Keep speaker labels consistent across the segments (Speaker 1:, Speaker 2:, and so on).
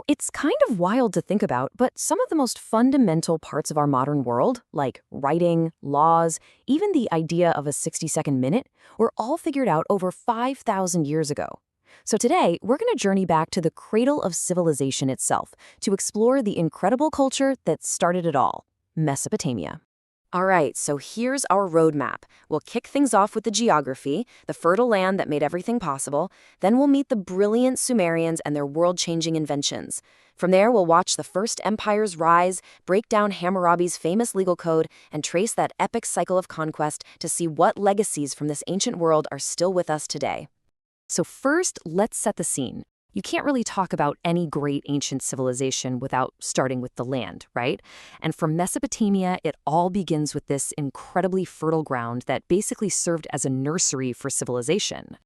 Speaker 1: It's kind of wild to think about, but some of the most fundamental parts of our modern world, like writing, laws, even the idea of a 60-second minute, were all figured out over 5,000 years ago. So today, we're going to journey back to the cradle of civilization itself to explore the incredible culture that started it all, Mesopotamia. All right, so here's our roadmap. We'll kick things off with the geography, the fertile land that made everything possible. Then we'll meet the brilliant Sumerians and their world-changing inventions. From there, we'll watch the first empire's rise, break down Hammurabi's famous legal code, and trace that epic cycle of conquest to see what legacies from this ancient world are still with us today. So first, let's set the scene. You can't really talk about any great ancient civilization without starting with the land, right? And from Mesopotamia, it all begins with this incredibly fertile ground that basically served as a nursery for civilization.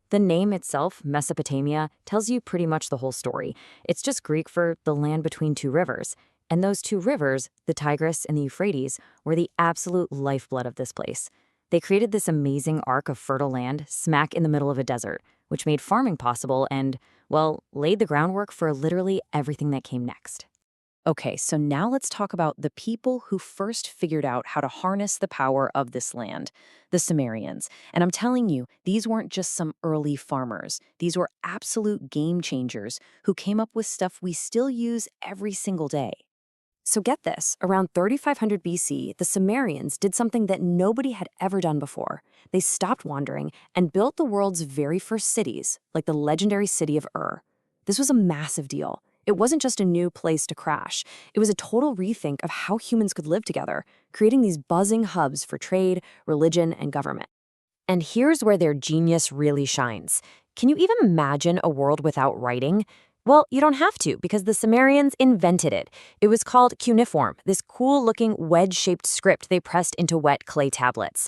Speaker 1: The name itself, Mesopotamia, tells you pretty much the whole story. It's just Greek for the land between two rivers. And those two rivers, the Tigris and the Euphrates, were the absolute lifeblood of this place. They created this amazing arc of fertile land smack in the middle of a desert, which made farming possible and, well, laid the groundwork for literally everything that came next. Okay, so now let's talk about the people who first figured out how to harness the power of this land, the Sumerians. And I'm telling you, these weren't just some early farmers. These were absolute game changers who came up with stuff we still use every single day. So get this, around 3500 BC, the Sumerians did something that nobody had ever done before. They stopped wandering and built the world's very first cities, like the legendary city of Ur. This was a massive deal. It wasn't just a new place to crash. It was a total rethink of how humans could live together, creating these buzzing hubs for trade, religion, and government. And here's where their genius really shines. Can you even imagine a world without writing? Well, you don't have to, because the Sumerians invented it. It was called cuneiform, this cool-looking wedge-shaped script they pressed into wet clay tablets.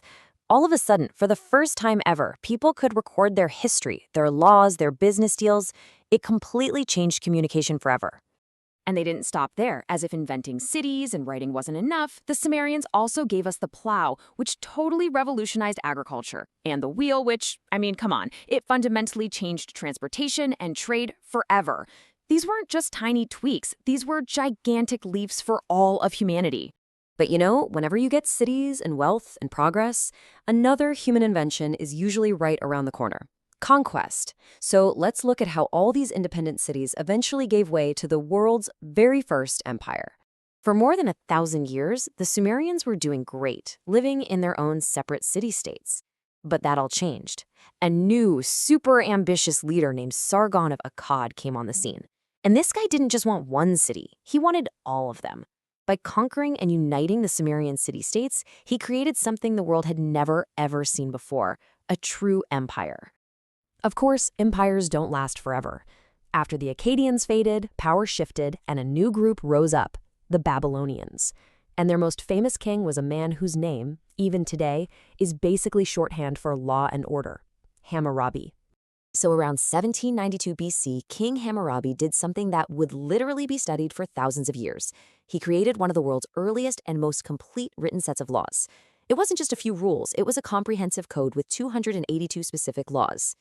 Speaker 1: All of a sudden, for the first time ever, people could record their history, their laws, their business deals. It completely changed communication forever. And they didn't stop there. As if inventing cities and writing wasn't enough, the Sumerians also gave us the plow, which totally revolutionized agriculture, and the wheel, which, come on, it fundamentally changed transportation and trade forever. These weren't just tiny tweaks, these were gigantic leaps for all of humanity. But whenever you get cities and wealth and progress, another human invention is usually right around the corner. Conquest. So let's look at how all these independent cities eventually gave way to the world's very first empire. For more than 1,000 years, the Sumerians were doing great, living in their own separate city-states. But that all changed. A new, super ambitious leader named Sargon of Akkad came on the scene. And this guy didn't just want one city, he wanted all of them. By conquering and uniting the Sumerian city-states, he created something the world had never, ever seen before, a true empire. Of course, empires don't last forever. After the Akkadians faded, power shifted, and a new group rose up, the Babylonians. And their most famous king was a man whose name, even today, is basically shorthand for law and order, Hammurabi. So around 1792 BC, King Hammurabi did something that would literally be studied for thousands of years. He created one of the world's earliest and most complete written sets of laws. It wasn't just a few rules, it was a comprehensive code with 282 specific laws.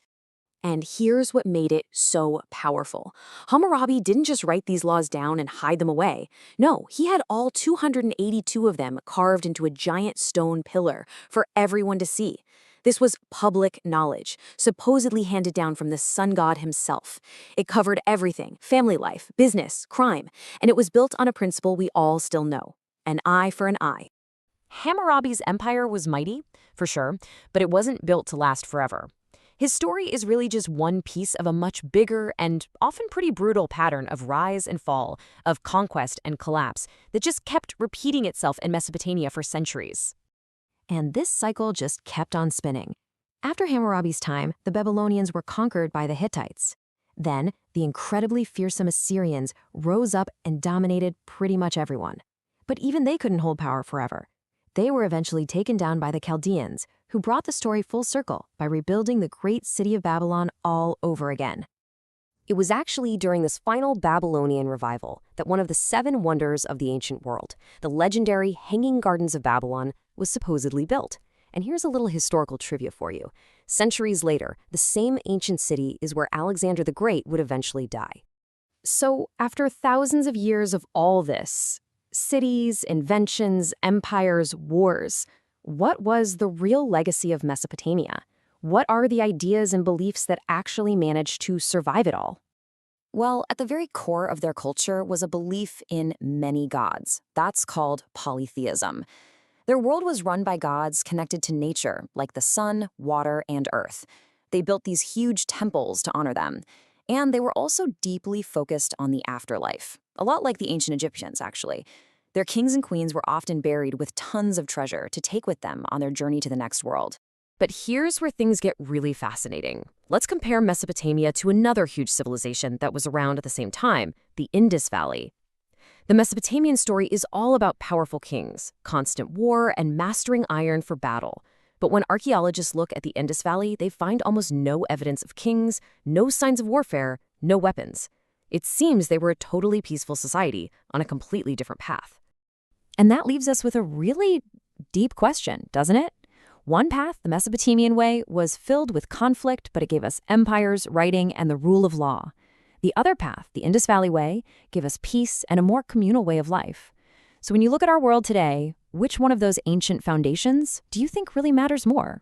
Speaker 1: And here's what made it so powerful. Hammurabi didn't just write these laws down and hide them away. No, he had all 282 of them carved into a giant stone pillar for everyone to see. This was public knowledge, supposedly handed down from the sun god himself. It covered everything, family life, business, crime, and it was built on a principle we all still know, an eye for an eye. Hammurabi's empire was mighty, for sure, but it wasn't built to last forever. His story is really just one piece of a much bigger and often pretty brutal pattern of rise and fall, of conquest and collapse that just kept repeating itself in Mesopotamia for centuries. And this cycle just kept on spinning. After Hammurabi's time, the Babylonians were conquered by the Hittites. Then, the incredibly fearsome Assyrians rose up and dominated pretty much everyone. But even they couldn't hold power forever. They were eventually taken down by the Chaldeans, who brought the story full circle by rebuilding the great city of Babylon all over again. It was actually during this final Babylonian revival that one of the 7 wonders of the ancient world, the legendary Hanging Gardens of Babylon, was supposedly built. And here's a little historical trivia for you. Centuries later, the same ancient city is where Alexander the Great would eventually die. So, after thousands of years of all this, cities, inventions, empires, wars, what was the real legacy of Mesopotamia? What are the ideas and beliefs that actually managed to survive it all? Well, at the very core of their culture was a belief in many gods. That's called polytheism. Their world was run by gods connected to nature, like the sun, water, and earth. They built these huge temples to honor them. And they were also deeply focused on the afterlife, a lot like the ancient Egyptians, actually. Their kings and queens were often buried with tons of treasure to take with them on their journey to the next world. But here's where things get really fascinating. Let's compare Mesopotamia to another huge civilization that was around at the same time, the Indus Valley. The Mesopotamian story is all about powerful kings, constant war, and mastering iron for battle. But when archaeologists look at the Indus Valley, they find almost no evidence of kings, no signs of warfare, no weapons. It seems they were a totally peaceful society on a completely different path. And that leaves us with a really deep question, doesn't it? One path, the Mesopotamian way, was filled with conflict, but it gave us empires, writing, and the rule of law. The other path, the Indus Valley way, gave us peace and a more communal way of life. So when you look at our world today, which one of those ancient foundations do you think really matters more?